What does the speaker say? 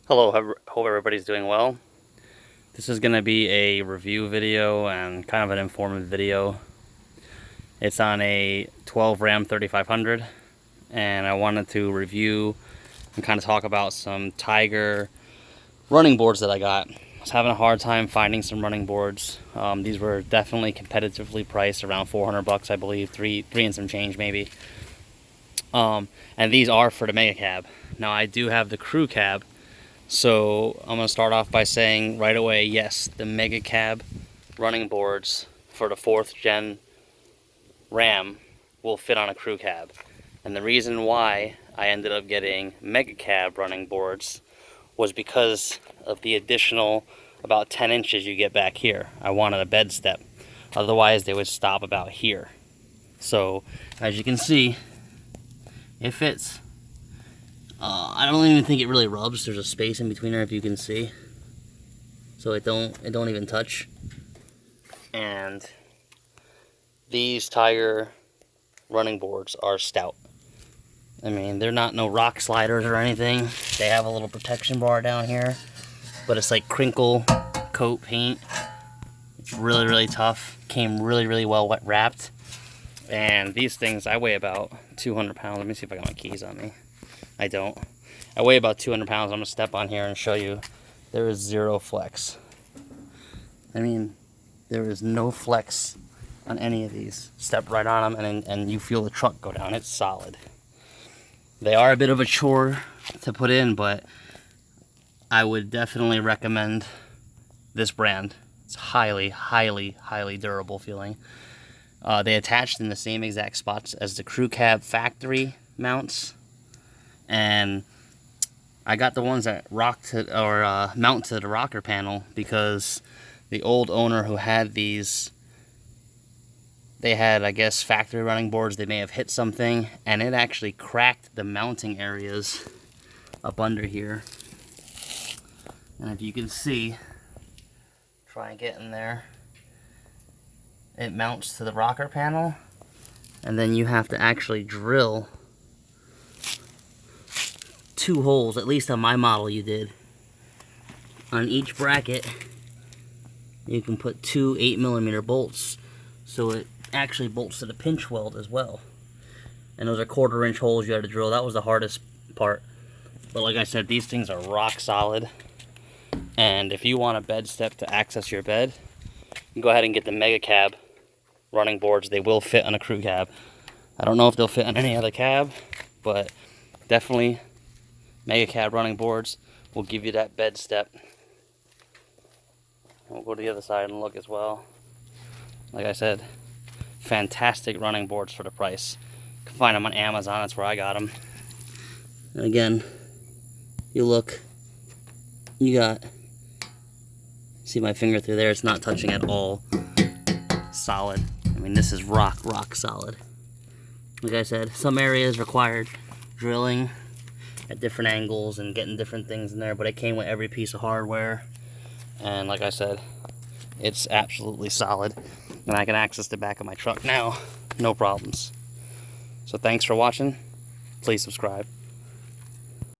Hello, hope everybody's doing well. This is going to be a review video and kind of an informative video. It's on a 12 Ram 3500, and I wanted to review and kind of talk about some Tyger running boards that I got. I was having a hard time finding some running boards. These were definitely competitively priced, around 400 bucks, I believe, three and some change maybe. And these are for the Mega Cab. Now I do have the Crew Cab. So I'm going to start off by saying right away, yes, the Mega Cab running boards for the 4th gen Ram will fit on a Crew Cab. And the reason why I ended up getting Mega Cab running boards was because of the additional about 10 inches you get back here. I wanted a bed step. Otherwise they would stop about here. So as you can see, it fits. I don't even think it really rubs. There's a space in between there, if you can see, so it don't even touch. And these Tyger running boards are stout. I mean, they're not no rock sliders or anything. They have a little protection bar down here, but it's like crinkle coat paint. It's really tough. Came really well wet wrapped. And these things, I weigh about 200 pounds. Let me see if I got my keys on me. I don't. I weigh about 200 pounds. I'm going to step on here and show you there is zero flex. I mean, there is no flex on any of these. Step right on them and you feel the truck go down. It's solid. They are a bit of a chore to put in, but I would definitely recommend this brand. It's highly durable feeling. They attached in the same exact spots as the Crew Cab factory mounts. And I got the ones that mount to the rocker panel because the old owner who had these, they had, I guess, factory running boards. They may have hit something and it actually cracked the mounting areas up under here. And if you can see, try and get in there, it mounts to the rocker panel, and then you have to actually drill 2 holes, at least on my model you did. On each bracket, you can put 2 8mm bolts, so it actually bolts to the pinch weld as well. And those are 1/4 inch holes you had to drill. That was the hardest part. But like I said, these things are rock solid. And if you want a bed step to access your bed, you can go ahead and get the Mega Cab running boards. They will fit on a Crew Cab. I don't know if they'll fit on any other cab, but definitely Mega Cab running boards will give you that bed step. We'll go to the other side and look as well. Like I said, fantastic running boards for the price. You can find them on Amazon. That's where I got them. And again, you look, you got, see my finger through there, it's not touching at all. Solid. I mean, this is rock solid. Like I said, some areas required drilling at different angles and getting different things in there, but it came with every piece of hardware. And like I said, it's absolutely solid. And I can access the back of my truck now, no problems. So thanks for watching. Please subscribe.